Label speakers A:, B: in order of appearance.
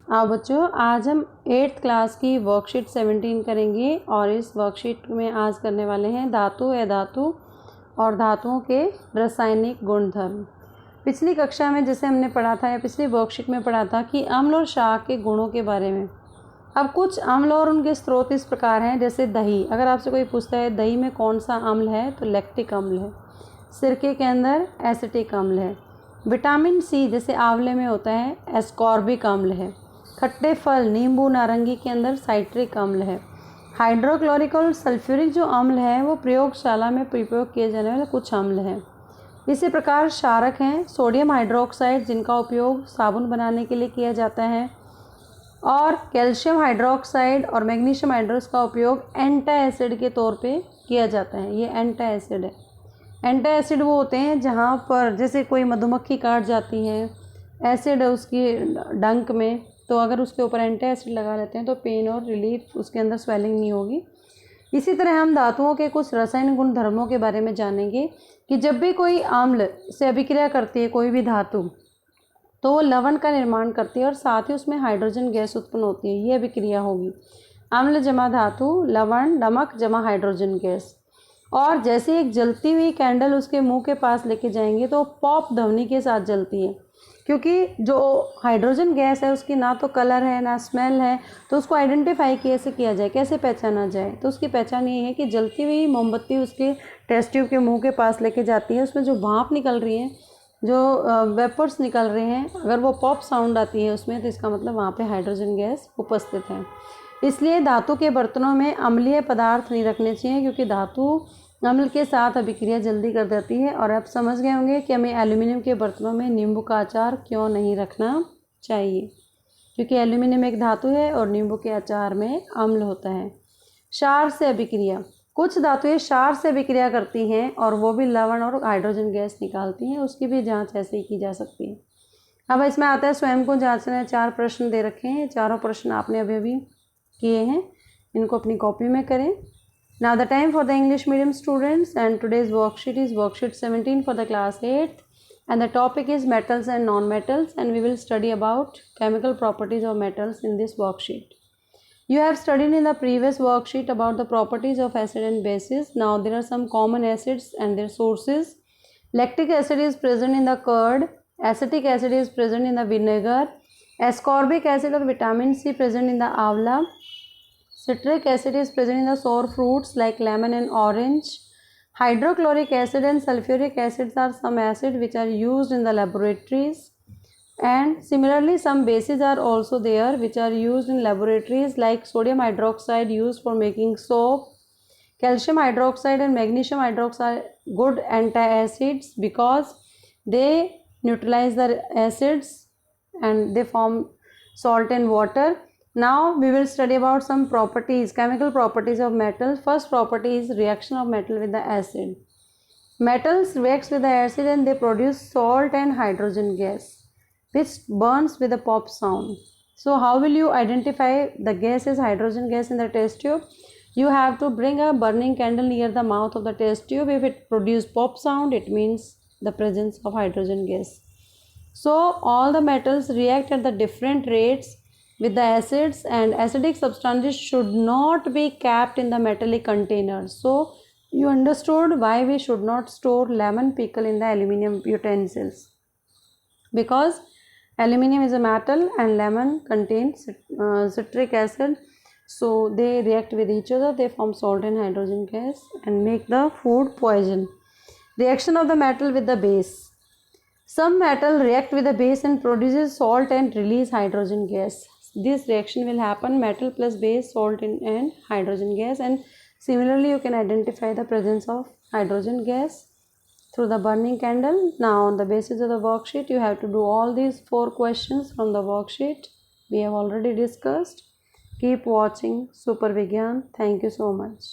A: आओ बच्चों, आज हम 8th क्लास की वर्कशीट 17 करेंगे और इस वर्कशीट में आज करने वाले हैं धातु, अधातु और धातुओं के रासायनिक गुणधर्म। पिछली कक्षा में जैसे हमने पढ़ा था या पिछली वर्कशीट में पढ़ा था कि अम्ल और क्षार के गुणों के बारे में। अब कुछ अम्ल और उनके स्रोत इस प्रकार हैं, जैसे दही। अगर आपसे कोई पूछता है दही में कौन सा अम्ल है तो लैक्टिक अम्ल है। सिरके के अंदर एसिटिक अम्ल है। विटामिन सी जैसे आंवले में होता है एस्कॉर्बिक अम्ल है। खट्टे फल नींबू नारंगी के अंदर साइट्रिक अम्ल है। हाइड्रोक्लोरिक और सल्फ्यूरिक जो अम्ल है वो प्रयोगशाला में प्रयोग किए जाने वाले कुछ अम्ल हैं। इसी प्रकार क्षारक हैं सोडियम हाइड्रोक्साइड, जिनका उपयोग साबुन बनाने के लिए किया जाता है, और कैल्शियम हाइड्रोक्साइड और मैग्नीशियम हाइड्रोक्साइड का उपयोग एंटा एसिड के तौर पे किया जाता है। ये एंटा एसिड है। एंटा एसिड वो होते हैं जहाँ पर जैसे कोई मधुमक्खी काट जाती है, एसिड है उसकी डंक में, तो अगर उसके ऊपर एंटा एसिड लगा लेते हैं तो पेन और रिलीफ, उसके अंदर स्वेलिंग नहीं होगी। इसी तरह हम धातुओं के कुछ रासायनिक गुणधर्मों के बारे में जानेंगे कि जब भी कोई अम्ल से अभिक्रिया करती है कोई भी धातु, तो वो लवण का निर्माण करती है और साथ ही उसमें हाइड्रोजन गैस उत्पन्न होती है। ये अभिक्रिया होगी अम्ल जमा धातु, लवण, नमक जमा हाइड्रोजन गैस। और जैसे एक जलती हुई कैंडल उसके मुंह के पास लेके जाएंगे तो पॉप ध्वनि के साथ जलती है, क्योंकि जो हाइड्रोजन गैस है उसकी ना तो कलर है ना स्मेल है, तो उसको आइडेंटिफाई कैसे किया जाए, कैसे पहचाना जाए। तो उसकी पहचान ये है कि जलती हुई मोमबत्ती उसके टेस्ट ट्यूब के मुंह के पास लेके जाती है, उसमें जो भाप निकल रही है, जो वेपर्स निकल रहे हैं, अगर वो पॉप साउंड आती है उसमें, तो इसका मतलब वहाँ पे हाइड्रोजन गैस उपस्थित है। इसलिए धातु के बर्तनों में अम्लीय पदार्थ नहीं रखने चाहिए, क्योंकि धातु अम्ल के साथ अभिक्रिया जल्दी कर देती है। और आप समझ गए होंगे कि हमें एल्यूमिनियम के बर्तनों में नींबू का अचार क्यों नहीं रखना चाहिए, क्योंकि एल्यूमिनियम एक धातु है और नींबू के अचार में अम्ल होता है। क्षार से अभिक्रिया, कुछ धातुएं क्षार से अभिक्रिया करती हैं और वो भी लवण और हाइड्रोजन गैस निकालती हैं, उसकी भी जांच ऐसे ही की जा सकती है। अब इसमें आता है स्वयं को जांचना। 4 प्रश्न दे रखे हैं, चारों प्रश्न आपने अभी अभी किए हैं, इनको अपनी कॉपी में करें। Now the time for the English medium students, and today's worksheet is worksheet 17 for the class 8th, and the topic is metals and non-metals, and we will study about chemical properties of metals in this worksheet. You have studied in the previous worksheet about the properties of acid and bases. Now there are some common acids and their sources. Lactic acid is present in the curd, acetic acid is present in the vinegar, ascorbic acid or vitamin C present in the avla. Citric acid is present in the sour fruits like lemon and orange. Hydrochloric acid and sulfuric acids are some acids which are used in the laboratories. And similarly, some bases are also there which are used in laboratories, like sodium hydroxide used for making soap. Calcium hydroxide and magnesium hydroxide are good antacids because they neutralize the acids and they form salt and water. Now we will study about some properties, chemical properties of metal. First property is reaction of metal with the acid. Metals reacts with the acid and they produce salt and hydrogen gas, which burns with a pop sound. So how will you identify the gas is hydrogen gas in the test tube? You have to bring a burning candle near the mouth of the test tube. If it produces pop sound, it means the presence of hydrogen gas. So all the metals react at the different rates with the acids, and acidic substances should not be kept in the metallic containers. So you understood why we should not store lemon pickle in the aluminum utensils, because aluminum is a metal and lemon contains citric acid, so they react with each other, they form salt and hydrogen gas and make the food poison. Reaction of the metal with the base. Some metal react with the base and produces salt and release hydrogen gas. This reaction will happen metal plus base, salt and hydrogen gas. And similarly, you can identify the presence of hydrogen gas through the burning candle. Now on the basis of the worksheet, you have to do all these 4 questions from the worksheet we have already discussed. Keep watching Super Vigyan. Thank you so much.